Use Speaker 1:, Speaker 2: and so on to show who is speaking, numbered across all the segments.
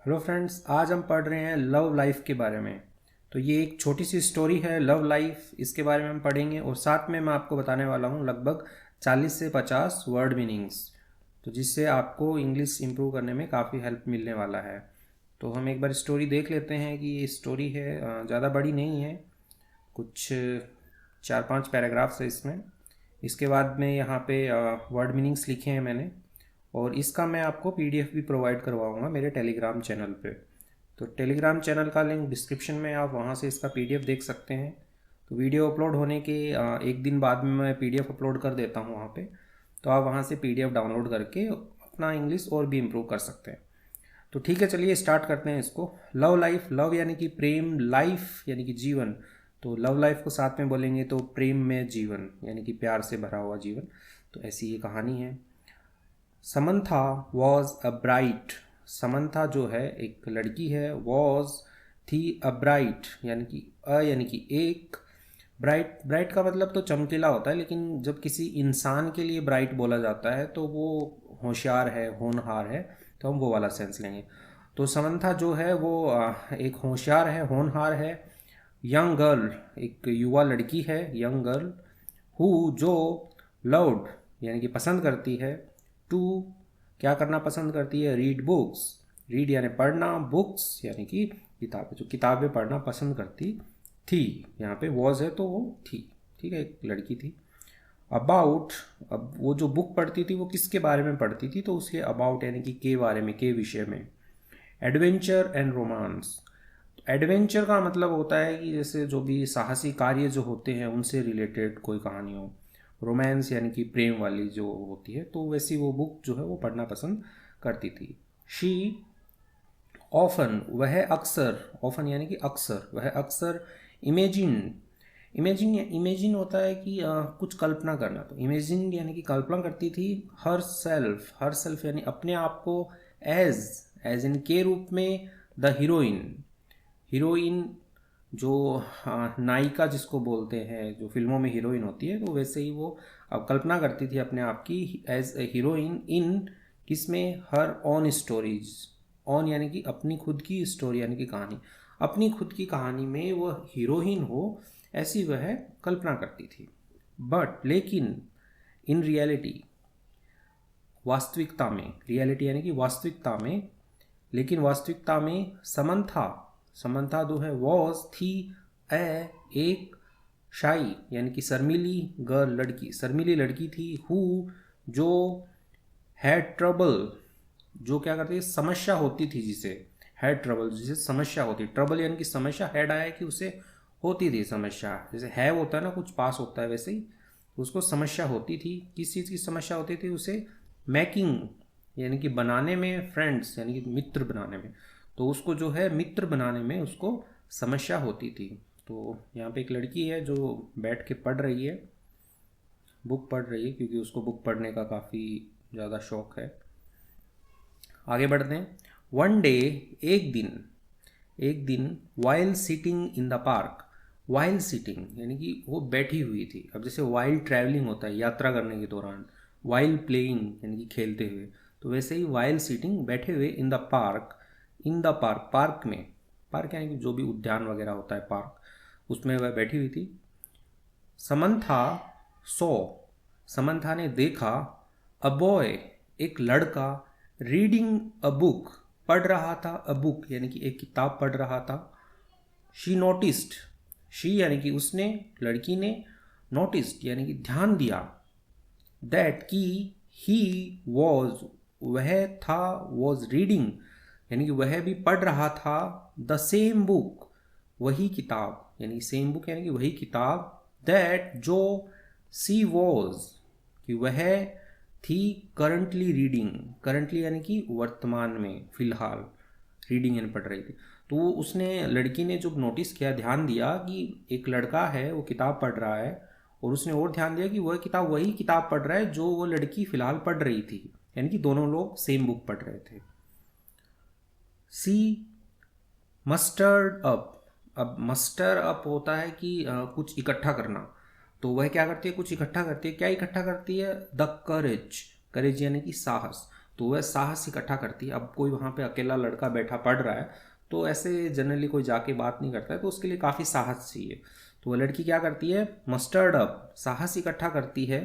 Speaker 1: Hello friends, आज हम पढ़ रहे हैं लव लाइफ के बारे में। तो ये एक छोटी सी स्टोरी है लव लाइफ, इसके बारे में हम पढ़ेंगे और साथ में मैं आपको बताने वाला हूँ लगभग 40 से 50 वर्ड मीनिंग्स, तो जिससे आपको इंग्लिश इम्प्रूव करने में काफ़ी हेल्प मिलने वाला है। तो हम एक बार स्टोरी देख लेते हैं कि ये स्टोरी है, ज़्यादा बड़ी नहीं है, कुछ 4-5 पैराग्राफ्स है इसमें। इसके बाद में यहाँ पे वर्ड मीनिंग्स लिखे हैं मैंने, और इसका मैं आपको पीडीएफ भी प्रोवाइड करवाऊँगा मेरे टेलीग्राम चैनल पे। तो टेलीग्राम चैनल का लिंक डिस्क्रिप्शन में, आप वहाँ से इसका पीडीएफ देख सकते हैं। तो वीडियो अपलोड होने के एक दिन बाद में मैं पीडीएफ अपलोड कर देता हूँ वहाँ पे, तो आप वहाँ से पीडीएफ डाउनलोड करके अपना इंग्लिश और भी इम्प्रूव कर सकते हैं। तो ठीक है, चलिए स्टार्ट करते हैं इसको। लव लाइफ, लव यानी कि प्रेम, लाइफ यानी कि जीवन। तो लव लाइफ को साथ में बोलेंगे तो प्रेम में जीवन, यानी कि प्यार से भरा हुआ जीवन। तो ऐसी ये कहानी है। Samantha was a bright, Samantha जो है एक लड़की है, वॉज थी अ ब्राइट यानी कि यानी कि एक, ब्राइट, ब्राइट का मतलब तो चमकीला होता है, लेकिन जब किसी इंसान के लिए ब्राइट बोला जाता है तो वो होशियार है, होनहार है, तो हम वो वाला सेंस लेंगे। तो समंथा जो है वो एक होशियार है, होनहार है। यंग गर्ल, एक युवा लड़की है, यंग गर्ल। हु जो, लव्ड यानी कि पसंद करती है, टू क्या करना पसंद करती है, रीड बुक्स, रीड यानी पढ़ना, बुक्स यानी कि किताबें, जो किताबें पढ़ना पसंद करती थी, यहाँ पे वॉज है तो वो थी, ठीक है, एक लड़की थी। अबाउट, अब वो जो बुक पढ़ती थी वो किसके बारे में पढ़ती थी, तो उसके अबाउट यानी कि के बारे में, के विषय में। एडवेंचर एंड रोमांस, एडवेंचर का मतलब होता है कि जैसे जो भी साहसी कार्य जो होते हैं उनसे रिलेटेड कोई कहानी हो। रोमांस यानी कि प्रेम वाली जो होती है, तो वैसी वो बुक जो है वो पढ़ना पसंद करती थी। शी ऑफन, वह अक्सर, ऑफन यानी कि अक्सर, वह अक्सर। इमेजिन, इमेजिन, इमेजिन होता है कि कुछ कल्पना करना, तो इमेजिन यानी कि कल्पना करती थी। हर सेल्फ, हर सेल्फ यानी अपने आप को, एज, एज इन के रूप में, द हीरोइन, हीरोइन जो नायिका जिसको बोलते हैं, जो फिल्मों में हीरोइन होती है, तो वैसे ही वो अब कल्पना करती थी अपने आप की एज ए हीरोइन इन, किसमें, हर ऑन स्टोरीज, ऑन यानी कि अपनी खुद की स्टोरी यानी कि कहानी, अपनी खुद की कहानी में वह हीरोइन हो, ऐसी वह कल्पना करती थी। बट लेकिन, इन रियलिटी, वास्तविकता में, रियलिटी यानी कि वास्तविकता में, लेकिन वास्तविकता में समंथा, समंथा जो है वॉज थी, ए एक, शाई यानी कि शर्मीली, गर्ल लड़की, शर्मीली लड़की थी। हु जो, हैड ट्रबल, जो क्या करती है, समस्या होती थी जिसे, हैड ट्रबल जिसे समस्या होती, ट्रबल यानी कि समस्या, हैड आया कि उसे होती थी समस्या, जैसे हैव होता है ना, कुछ पास होता है, वैसे ही उसको समस्या होती थी। किस चीज़ की समस्या होती थी उसे, मैकिंग यानी कि बनाने में, फ्रेंड्स यानी कि मित्र बनाने में, तो उसको जो है मित्र बनाने में उसको समस्या होती थी। तो यहाँ पे एक लड़की है जो बैठ के पढ़ रही है, बुक पढ़ रही है, क्योंकि उसको बुक पढ़ने का काफ़ी ज़्यादा शौक है। आगे बढ़ते हैं। वन डे, एक दिन, एक दिन, while sitting in the park, while sitting यानी कि वो बैठी हुई थी। अब जैसे वाइल ट्रैवलिंग होता है, यात्रा करने के दौरान, वाइल प्लेइंग यानी कि खेलते हुए, तो वैसे ही वाइल सिटिंग, बैठे हुए, in the park, in the park, park में, पार्क यानी कि जो भी उद्यान वगैरह होता है पार्क, उसमें वह बैठी हुई थी। समंथा सो, समंथा ने देखा, अ बॉय, एक लड़का, रीडिंग अ बुक, पढ़ रहा था, अ बुक यानी कि एक किताब पढ़ रहा था। शी नोटिस्ड, शी यानी कि उसने, लड़की ने, नोटिस्ड यानी कि ध्यान दिया, दैट कि ही वॉज, वह था, वॉज रीडिंग यानी कि वह भी पढ़ रहा था, द सेम बुक, वही किताब यानी सेम बुक यानी कि वही किताब, दैट जो, सी वॉज कि वह थी, करंटली रीडिंग, करंटली यानी कि वर्तमान में, फिलहाल, रीडिंग यानी पढ़ रही थी। तो वो उसने, लड़की ने जब नोटिस किया, ध्यान दिया कि एक लड़का है वो किताब पढ़ रहा है, और उसने और ध्यान दिया कि वह किताब, वही किताब पढ़ रहा है जो वो लड़की फिलहाल पढ़ रही थी, यानी कि दोनों लोग सेम बुक पढ़ रहे थे। सी मस्टर्ड अप, अब मस्टर अप होता है कि कुछ इकट्ठा करना, तो वह क्या करती है, कुछ इकट्ठा करती है, क्या इकट्ठा करती है, द करेज, करेज यानी कि साहस, तो वह साहस इकट्ठा करती है। अब कोई वहाँ पे अकेला लड़का बैठा पढ़ रहा है तो ऐसे जनरली कोई जाके बात नहीं करता है, तो उसके लिए काफ़ी साहस चाहिए। तो वह लड़की क्या करती है, मस्टर्ड अप, साहस इकट्ठा करती है,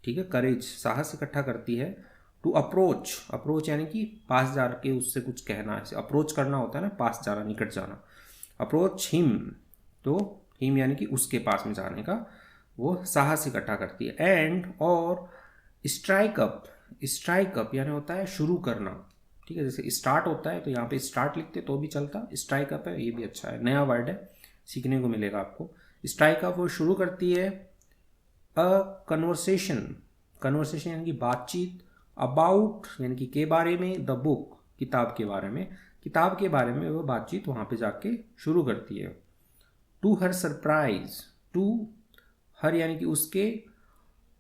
Speaker 1: ठीक है, करेज, साहस इकट्ठा करती है, टू अप्रोच, अप्रोच यानी कि पास जाके उससे कुछ कहना, ऐसे अप्रोच करना होता है ना, पास जाना, निकट जाना, अप्रोच हिम, तो हिम यानी कि उसके पास में जाने का वो साहस इकट्ठा करती है। एंड और स्ट्राइक अप, स्ट्राइक अप यानी होता है शुरू करना, ठीक है, जैसे स्टार्ट होता है तो यहाँ पे स्टार्ट लिखते तो भी चलता, स्ट्राइक अप है, ये भी अच्छा है, नया वर्ड है, सीखने को मिलेगा आपको। स्ट्राइक अप वो शुरू करती है अ कन्वर्सेशन, कन्वर्सेशन यानी कि बातचीत, अबाउट यानी कि के बारे में, द बुक किताब के बारे में, किताब के बारे में वो बातचीत वहाँ पे जाके शुरू करती है। To her surprise, to her यानी कि उसके,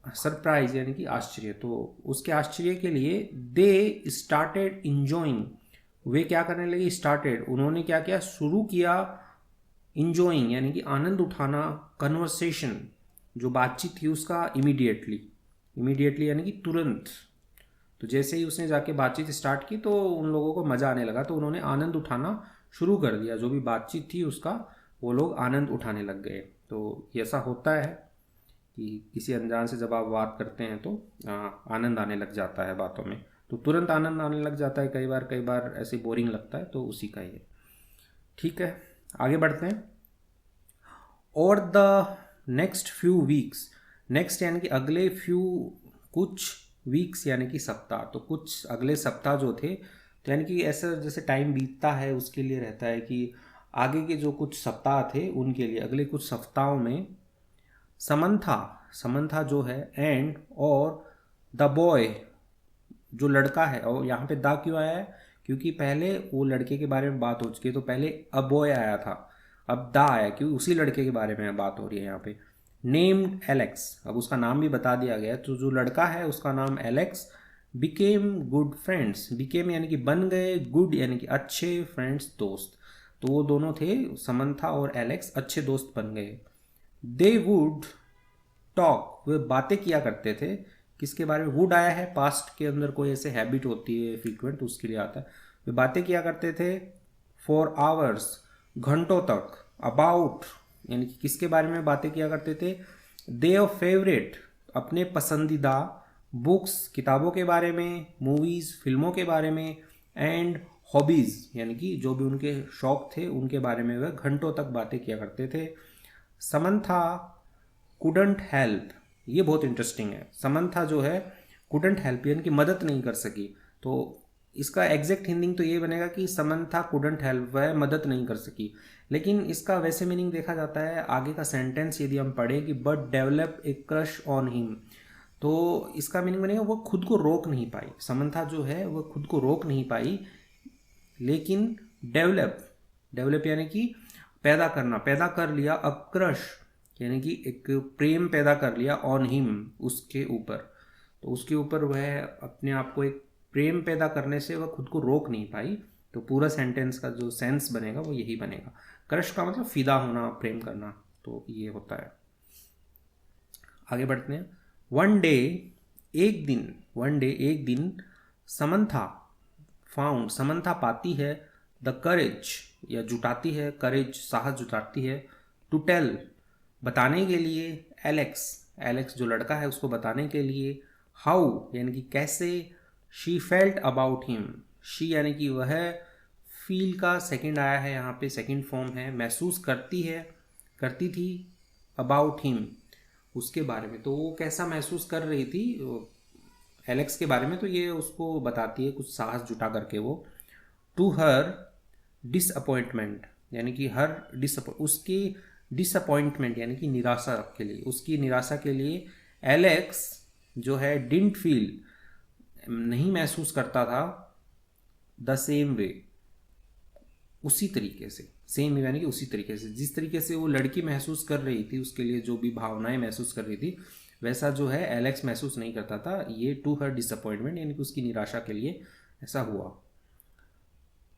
Speaker 1: सरप्राइज यानी कि आश्चर्य, तो उसके आश्चर्य के लिए दे स्टार्टेड इंजॉइंग, वे क्या करने लगे, स्टार्टेड उन्होंने क्या किया, शुरू किया, इंजॉइंग यानी कि आनंद उठाना, कन्वर्सेशन जो बातचीत थी उसका, इमीडिएटली, इमीडिएटली यानी कि तुरंत, तो जैसे ही उसने जाके बातचीत स्टार्ट की तो उन लोगों को मज़ा आने लगा, तो उन्होंने आनंद उठाना शुरू कर दिया, जो भी बातचीत थी उसका वो लोग आनंद उठाने लग गए। तो ऐसा होता है कि किसी अनजान से जब आप बात करते हैं तो आनंद आने लग जाता है बातों में, तो तुरंत आनंद आने लग जाता है, कई बार ऐसे बोरिंग लगता है, तो उसी का ही है। ठीक है, आगे बढ़ते हैं। और the next few weeks, next यानी कि अगले फ्यू, कुछ वीक्स यानी कि सप्ताह, तो कुछ अगले सप्ताह जो थे, तो यानी कि ऐसा जैसे टाइम बीतता है उसके लिए रहता है कि आगे के जो कुछ सप्ताह थे उनके लिए, अगले कुछ सप्ताहों में समंथा, समंथा जो है, एंड और द बॉय जो लड़का है, और यहाँ पे द क्यों आया है, क्योंकि पहले वो लड़के के बारे में बात हो चुकी है, तो पहले अ बॉय आया था, अब द आया क्योंकि उसी लड़के के बारे में बात हो रही है यहाँ पे। नेम्ड एलेक्स, अब उसका नाम भी बता दिया गया, तो जो लड़का है उसका नाम Alex, became good friends, became यानी कि बन गए, गुड यानी कि अच्छे, फ्रेंड्स दोस्त, तो वो दोनों थे, समंथा और एलेक्स अच्छे दोस्त बन गए। दे वुड टॉक, वे बातें किया करते थे, किसके बारे में, वुड आया है, पास्ट के अंदर कोई ऐसे हैबिट होती है फ्रीक्वेंट, उसके लिए आता है, वे बातें किया करते थे, फॉर आवर्स, घंटों तक, अबाउट यानी कि किसके बारे में बातें किया करते थे, देयर फेवरेट, अपने पसंदीदा, बुक्स किताबों के बारे में, मूवीज़ फिल्मों के बारे में, एंड हॉबीज़ यानी कि जो भी उनके शौक थे उनके बारे में वह घंटों तक बातें किया करते थे। समंथा कुडंट हेल्प, ये बहुत इंटरेस्टिंग है, समंथा जो है कुडंट हेल्प यानी कि मदद नहीं कर सकी, तो इसका एग्जैक्ट हिंदी तो ये बनेगा कि समंथा कुडंट हेल्प, वह मदद नहीं कर सकी, लेकिन इसका वैसे मीनिंग देखा जाता है आगे का सेंटेंस यदि हम पढ़ें कि but develop a crush on him, तो इसका मीनिंग बनेगा वो खुद को रोक नहीं पाई, समंथा जो है वो खुद को रोक नहीं पाई, लेकिन डेवलप, डेवलप यानी कि पैदा करना, पैदा कर लिया, अ क्रश यानी कि एक प्रेम पैदा कर लिया, ऑन हिम उसके ऊपर, तो उसके ऊपर वह अपने आप को एक प्रेम पैदा करने से वह खुद को रोक नहीं पाई, तो पूरा सेंटेंस का जो सेंस बनेगा वो यही बनेगा। क्रश का मतलब फिदा होना, प्रेम करना, तो ये होता है। आगे बढ़ते हैं। वन डे, एक दिन, वन डे एक दिन, समंथा फाउंड, समंथा पाती है, द करेज या जुटाती है, करेज साहस जुटाती है, टू टेल बताने के लिए, एलेक्स, एलेक्स जो लड़का है उसको बताने के लिए, हाउ यानी कि कैसे, she felt about him, she यानी कि वह, फील का सेकंड आया है यहाँ पे, सेकंड फॉर्म है, महसूस करती है, करती थी, अबाउट हिम उसके बारे में, तो वो कैसा महसूस कर रही थी एलेक्स के बारे में, तो ये उसको बताती है कुछ साहस जुटा करके वो। टू हर डिसअपॉइंटमेंट यानी कि हर उसकी डिसअपॉइंटमेंट यानी कि निराशा के लिए, उसकी निराशा के लिए, एलेक्स जो है डिडंट फील नहीं महसूस करता था, द सेम वे उसी तरीके से, सेम यानी कि उसी तरीके से, जिस तरीके से वो लड़की महसूस कर रही थी उसके लिए जो भी भावनाएं महसूस कर रही थी वैसा जो है एलेक्स महसूस नहीं करता था, ये टू हर डिसअपॉइंटमेंट यानी कि उसकी निराशा के लिए ऐसा हुआ।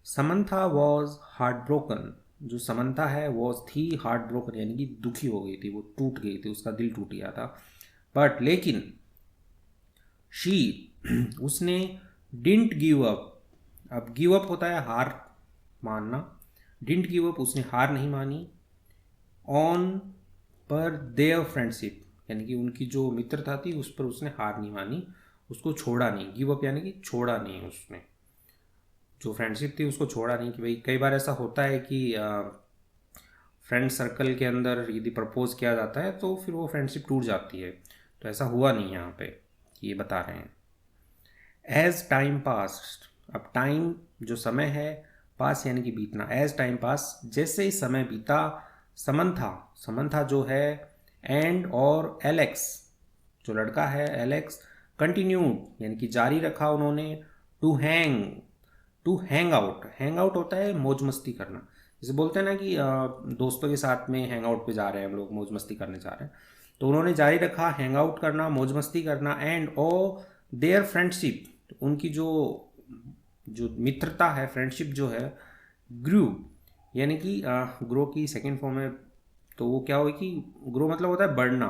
Speaker 1: समंथा वॉज हार्ट ब्रोकन, जो समंथा है वॉज थी हार्ट ब्रोकन यानी कि दुखी हो गई थी, वो टूट गई थी, उसका दिल टूट गया था, बट लेकिन शी उसने डिडंट गिव अप। अब गिव अप होता है हार मानना, डिडंट गिव अप उसने हार नहीं मानी, ऑन पर देयर फ्रेंडशिप यानी कि उनकी जो मित्रता थी उस पर उसने हार नहीं मानी, उसको छोड़ा नहीं। गिव अप यानी कि छोड़ा नहीं उसने, जो फ्रेंडशिप थी उसको छोड़ा नहीं। कि भाई कई बार ऐसा होता है कि फ्रेंड सर्कल के अंदर यदि प्रपोज किया जाता है तो फिर वो फ्रेंडशिप टूट जाती है, तो ऐसा हुआ नहीं यहाँ पे, ये बता रहे हैं। एज टाइम पास्ट, अब टाइम जो समय है, पास यानी कि बीतना, एज टाइम पास जैसे ही समय बीता, समंथा, समंथा जो है, एंड और एलेक्स जो लड़का है एलेक्स, कंटिन्यूड यानी कि जारी रखा उन्होंने, to hang out, hang out होता है मौज मस्ती करना, जैसे बोलते हैं ना कि दोस्तों के साथ में हैंग आउट पे जा रहे हैं हम लोग, मौज मस्ती करने जा रहे हैं, तो उन्होंने जारी रखा हैंग आउट करना, मौज मस्ती करना, एंड ओ देयर फ्रेंडशिप, उनकी जो जो मित्रता है, फ्रेंडशिप जो है, ग्रू यानी कि ग्रो की सेकेंड फॉर्म है, तो वो क्या होगी कि ग्रो मतलब होता है बढ़ना,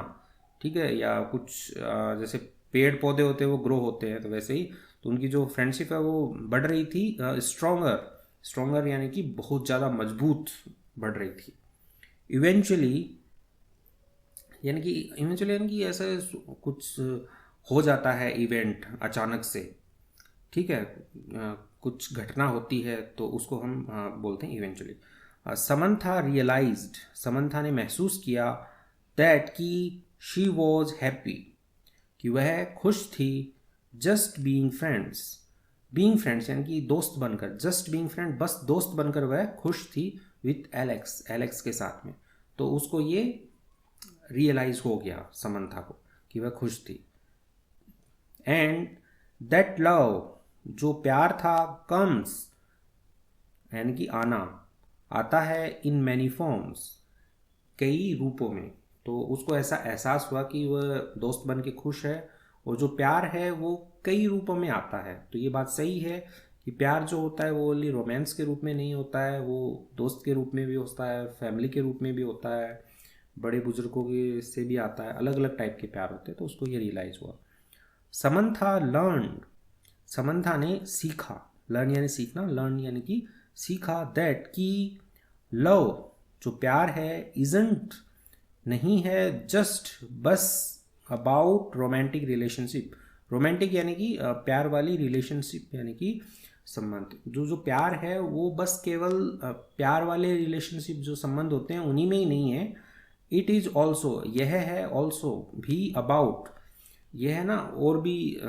Speaker 1: ठीक है, या कुछ जैसे पेड़ पौधे होते हैं वो ग्रो होते हैं, तो वैसे ही तो उनकी जो फ्रेंडशिप है वो बढ़ रही थी, स्ट्रोंगर, स्ट्रोंगर यानी कि बहुत ज़्यादा मजबूत बढ़ रही थी। इवेंचुअली यानी कि ऐसे कुछ हो जाता है इवेंट अचानक से, ठीक है, कुछ घटना होती है तो उसको हम बोलते हैं इवेंचुअली। समंथा रियलाइज्ड, समंथा ने महसूस किया, दैट कि शी वॉज हैप्पी, कि वह खुश थी, just being friends, being friends यानी कि दोस्त बनकर, जस्ट बीइंग फ्रेंड बस दोस्त बनकर वह खुश थी, विथ एलेक्स, एलेक्स के साथ में, तो उसको ये रियलाइज हो गया समंथा को कि वह खुश थी। एंड दैट लव, जो प्यार था, कम्स यानी कि आना, आता है, इन मैनी फॉर्म्स, कई रूपों में, तो उसको ऐसा एहसास हुआ कि वह दोस्त बन के खुश है, और जो प्यार है वो कई रूपों में आता है। तो ये बात सही है कि प्यार जो होता है वो ओनली रोमांस के रूप में नहीं होता है, वो दोस्त के रूप में भी होता है, फैमिली के रूप में भी होता है, बड़े बुजुर्गों के से भी आता है, अलग अलग टाइप के प्यार होते हैं, तो उसको ये रियलाइज़ हुआ। समंथा लर्न, समंथा ने सीखा, लर्न यानी सीखना, लर्न यानी कि सीखा, दैट कि लव जो प्यार है, इजंट नहीं है, जस्ट बस अबाउट रोमांटिक रिलेशनशिप, रोमांटिक यानी कि प्यार वाली रिलेशनशिप यानी कि संबंध, जो जो प्यार है वो बस केवल प्यार वाले रिलेशनशिप जो संबंध होते हैं उन्हीं में ही नहीं है, इट इज़ ऑल्सो, यह है, ऑल्सो भी, अबाउट, यह है ना, और भी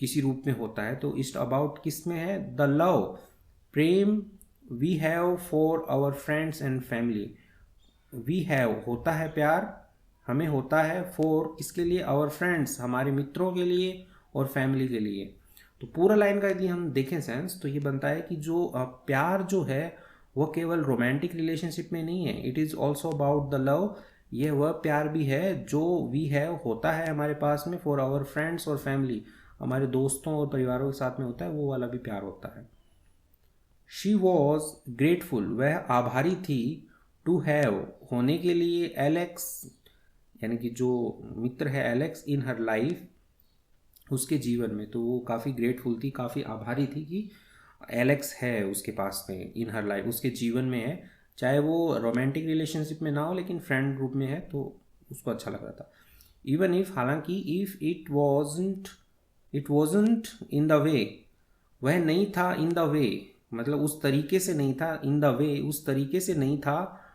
Speaker 1: किसी रूप में होता है, तो इस अबाउट किस में है, द लव, प्रेम, we have for our friends and family, we have होता है प्यार, हमें होता है, फॉर किसके लिए, आवर फ्रेंड्स हमारे मित्रों के लिए, और फैमिली के लिए। तो पूरा लाइन का यदि हम देखें सेंस तो ये बनता है कि जो प्यार जो है वो केवल रोमांटिक रिलेशनशिप में नहीं है, it is also about the love, ये वह प्यार भी है जो वी हैव होता है हमारे पास में, फॉर आवर फ्रेंड्स और फैमिली, हमारे दोस्तों और परिवारों के साथ में होता है, वो वाला भी प्यार होता है। शी वॉज ग्रेटफुल, वह आभारी थी, टू हैव होने के लिए, एलेक्स यानी कि जो मित्र है एलेक्स, इन हर लाइफ उसके जीवन में, तो वो काफ़ी ग्रेटफुल थी, काफ़ी आभारी थी कि एलेक्स है उसके पास में, इन हर लाइफ उसके जीवन में है, चाहे वो रोमांटिक रिलेशनशिप में ना हो लेकिन फ्रेंड ग्रुप में है, तो उसको अच्छा लग रहा था। इवन इफ, हालांकि, if it wasn't in the way, वह नहीं था, इन द वे मतलब उस तरीके से नहीं था, इन द वे उस तरीके से नहीं था,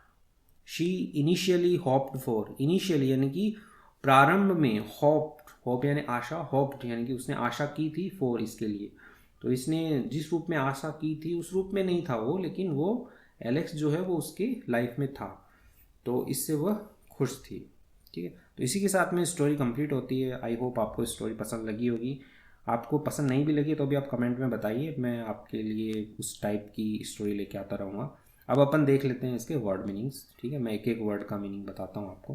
Speaker 1: she initially hopped for, initially यानी कि प्रारंभ में, हॉप्ड, होप यानी आशा, हॉप्ड यानी कि उसने आशा की थी, फॉर इसके लिए, तो इसने जिस रूप में आशा की थी उस रूप में नहीं था वो, लेकिन वो एलेक्स जो है वो उसकी लाइफ में था, तो इससे वह खुश थी। ठीक है, तो इसी के साथ में स्टोरी कंप्लीट होती है। आई होप आपको स्टोरी पसंद लगी होगी, आपको पसंद नहीं भी लगी तो भी आप कमेंट में बताइए, मैं आपके लिए उस टाइप की स्टोरी लेके आता रहूँगा। अब अपन देख लेते हैं इसके वर्ड मीनिंग्स, ठीक है, मैं एक एक वर्ड का मीनिंग बताता हूँ आपको।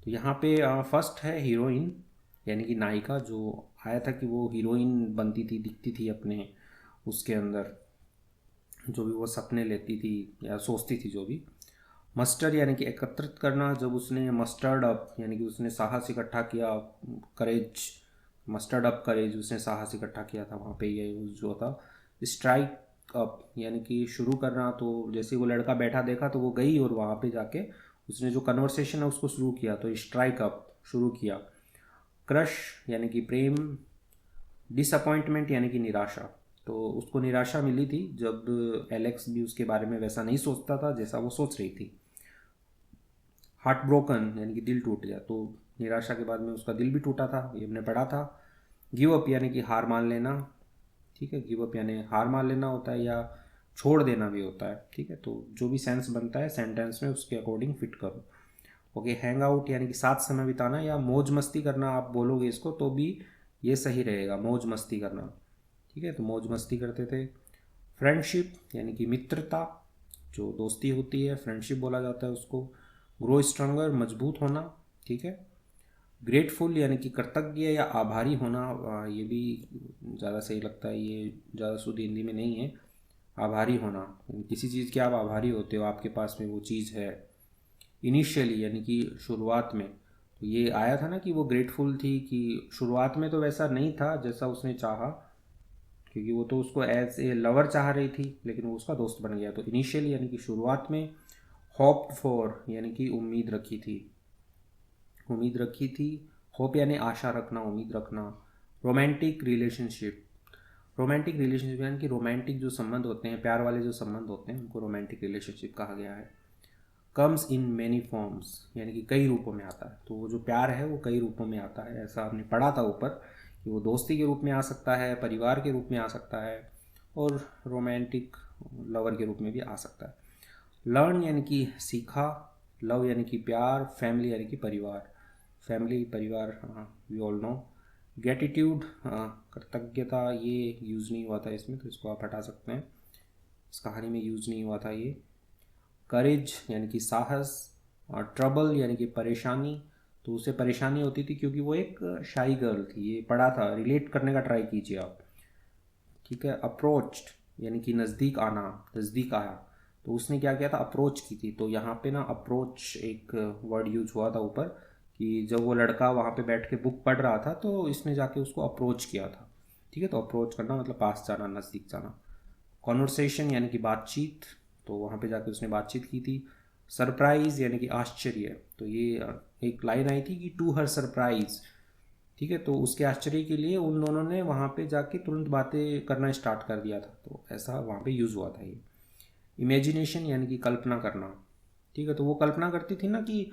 Speaker 1: तो यहाँ पे फर्स्ट है हीरोइन, यानी कि नायिका, जो आया था कि वो हीरोइन बनती थी, दिखती थी अपने उसके अंदर, जो भी वो सपने लेती थी या सोचती थी जो भी। मस्टर यानी कि एकत्रित करना, जब उसने मस्टर्ड अप यानी कि उसने साहस इकट्ठा किया, करेज मस्टर्ड अप करेज, उसने साहस इकट्ठा किया था वहाँ पे। ये जो था स्ट्राइक अप यानी कि शुरू करना। तो जैसे वो लड़का बैठा देखा तो वो गई और वहाँ पे जाके उसने जो कन्वर्सेशन है उसको शुरू किया, तो स्ट्राइक अप शुरू किया। क्रश यानी कि प्रेम। डिसअपॉइंटमेंट यानी कि निराशा, तो उसको निराशा मिली थी जब एलेक्स भी उसके बारे में वैसा नहीं सोचता था जैसा वो सोच रही थी। हार्ट ब्रोकन यानी कि दिल टूट गया, तो निराशा के बाद में उसका दिल भी टूटा था, ये हमने पढ़ा था। गिव अप यानी कि हार मान लेना, ठीक है। गिव अप यानी हार मान लेना होता है या छोड़ देना भी होता है, ठीक है। तो जो भी सेंस बनता है सेंटेंस में उसके अकॉर्डिंग फिट करो। ओके, हैंग आउट यानी कि साथ समय बिताना या मौज मस्ती करना, आप बोलोगे इसको तो भी ये सही रहेगा, मौज मस्ती करना, ठीक है। तो मौज मस्ती करते थे। फ्रेंडशिप यानी कि मित्रता, जो दोस्ती होती है फ्रेंडशिप बोला जाता है उसको। ग्रो स्ट्रॉन्गर मजबूत होना, ठीक है। ग्रेटफुल यानी कि कृतज्ञ या आभारी होना, ये भी ज़्यादा सही लगता है, ये ज़्यादा शुद्ध हिंदी में नहीं है। आभारी होना, किसी चीज़ के आप आभारी होते हो, आपके पास में वो चीज़ है। इनिशियली यानी कि शुरुआत में, तो ये आया था ना कि वो ग्रेटफुल थी कि शुरुआत में तो वैसा नहीं था जैसा उसने चाहा, क्योंकि वो तो उसको एज ए लवर चाह रही थी लेकिन वो उसका दोस्त बन गया। तो इनिशियली यानी कि शुरुआत में। होप फॉर यानी कि उम्मीद रखी थी, उम्मीद रखी थी। होप यानी आशा रखना, उम्मीद रखना। रोमांटिक रिलेशनशिप, रोमांटिक रिलेशनशिप यानी कि रोमांटिक जो संबंध होते हैं, प्यार वाले जो संबंध होते हैं उनको रोमांटिक रिलेशनशिप कहा गया है। कम्स इन मैनी फॉर्म्स यानी कि कई रूपों में आता है, तो वो जो प्यार है वो कई रूपों में आता है, ऐसा हमने पढ़ा था ऊपर कि वो दोस्ती के रूप में आ सकता है, परिवार के रूप में आ सकता है और रोमांटिक लवर के रूप में भी आ सकता है। लर्न यानी कि सीखा। लव यानी कि प्यार। फैमिली यानी कि परिवार, फैमिली परिवार, वी ऑल नो। ग्रेटिट्यूड कृतज्ञता, ये यूज़ नहीं हुआ था इसमें तो इसको आप हटा सकते हैं, इस कहानी में यूज़ नहीं हुआ था ये। करेज यानी कि साहस। और ट्रबल यानी कि परेशानी, तो उसे परेशानी होती थी क्योंकि वो एक शाई गर्ल थी, ये पढ़ा था, रिलेट करने का ट्राई कीजिए आप, ठीक है। अप्रोच्ड यानी कि नज़दीक आना, नज़दीक आया, तो उसने क्या किया था, अप्रोच की थी। तो यहाँ पे ना अप्रोच एक वर्ड यूज हुआ था ऊपर कि जब वो लड़का वहाँ पे बैठ के बुक पढ़ रहा था तो इसने जाके उसको अप्रोच किया था, ठीक है। तो अप्रोच करना मतलब पास जाना, नज़दीक जाना। कॉन्वर्सेशन यानी कि बातचीत, तो वहाँ पे जाके उसने बातचीत की थी। सरप्राइज़ यानी कि आश्चर्य, तो ये एक लाइन आई थी कि टू हर सरप्राइज़, ठीक है। तो उसके आश्चर्य के लिए उन दोनों ने वहाँ पे जाके तुरंत बातें करना स्टार्ट कर दिया था, तो ऐसा वहाँ पे यूज़ हुआ था ये। इमेजिनेशन यानी कि कल्पना करना, ठीक है। तो वो कल्पना करती थी ना कि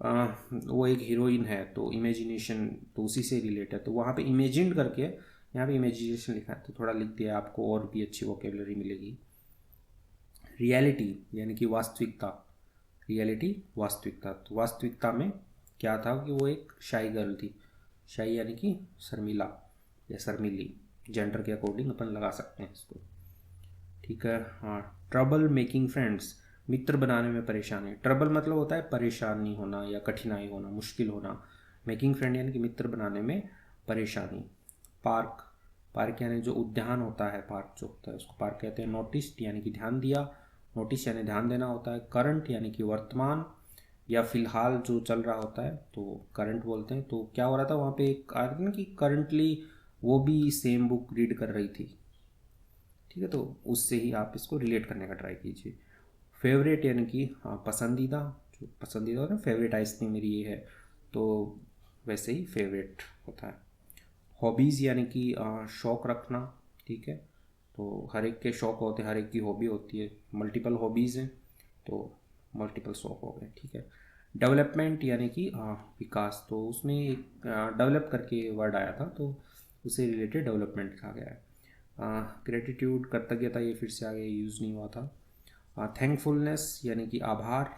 Speaker 1: वो एक हीरोइन है, तो इमेजिनेशन तो उसी से रिलेट है, तो वहाँ पे इमेजिन करके यहाँ पे इमेजिनेशन लिखा है, तो थोड़ा लिख दिया, आपको और भी अच्छी वोकेबलरी मिलेगी। रियलिटी यानी कि वास्तविकता, रियलिटी वास्तविकता, तो वास्तविकता में क्या था कि वो एक शाई गर्ल थी। शाई यानी कि शर्मिला या शर्मिली, जेंडर के अकॉर्डिंग अपन लगा सकते हैं इसको, ठीक है। हाँ, ट्रबल मेकिंग फ्रेंड्स, मित्र बनाने में परेशानी। ट्रबल मतलब होता है परेशानी होना या कठिनाई होना, मुश्किल होना। मेकिंग फ्रेंड यानी कि मित्र बनाने में परेशानी। पार्क, पार्क यानी जो उद्यान होता है, पार्क जो होता है उसको पार्क कहते हैं। नोटिस यानी कि ध्यान दिया, नोटिस यानी ध्यान देना होता है। करंट यानी कि वर्तमान या फिलहाल जो चल रहा होता है तो करंट बोलते हैं। तो क्या हो रहा था वहाँ पे, एक आ रहा था ना कि करंटली वो भी सेम बुक रीड कर रही थी, ठीक है। तो उससे ही आप इसको रिलेट करने का ट्राई कीजिए। फेवरेट यानी कि पसंदीदा, जो पसंदीदा होता है, फेवरेट आइसक्रीम मेरी ये है, तो वैसे ही फेवरेट होता है। हॉबीज़ यानी कि शौक़ रखना, ठीक है। तो हर एक के शौक़ होते हैं, हर एक की हॉबी होती है, मल्टीपल हॉबीज़ हैं तो मल्टीपल शौक़ हो गए, ठीक है। डेवलपमेंट यानी कि विकास, तो उसमें एक डेवलप करके वर्ड आया था तो उससे रिलेटेड डेवलपमेंट कहा गया है। ग्रेटिट्यूड कृतज्ञता, ये फिर से आगे यूज़ नहीं हुआ था। थैंकफुलनेस यानी कि आभार।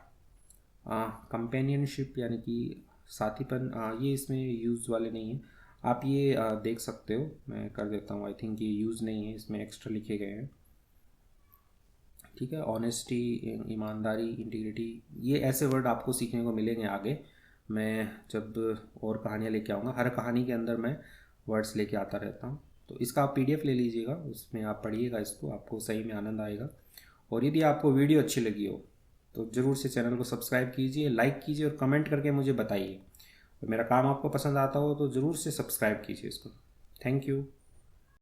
Speaker 1: कंपेनियनशिप यानी कि साथीपन, ये इसमें यूज़ वाले नहीं हैं, आप ये देख सकते हो, मैं कर देता हूँ, आई थिंक ये यूज़ नहीं है, इसमें एक्स्ट्रा लिखे गए हैं, ठीक है। ऑनेस्टी, ईमानदारी, इंटीग्रिटी, ये ऐसे वर्ड आपको सीखने को मिलेंगे आगे, मैं जब और कहानियाँ लेके आऊँगा, हर कहानी के अंदर मैं वर्ड्स लेके आता रहता हूँ। तो इसका आप PDF ले लीजिएगा, उसमें आप पढ़िएगा इसको, आपको सही में आनंद आएगा। और यदि आपको वीडियो अच्छी लगी हो तो ज़रूर से चैनल को सब्सक्राइब कीजिए, लाइक कीजिए और कमेंट करके मुझे बताइए। और मेरा काम आपको पसंद आता हो तो ज़रूर से सब्सक्राइब कीजिए इसको। Thank you.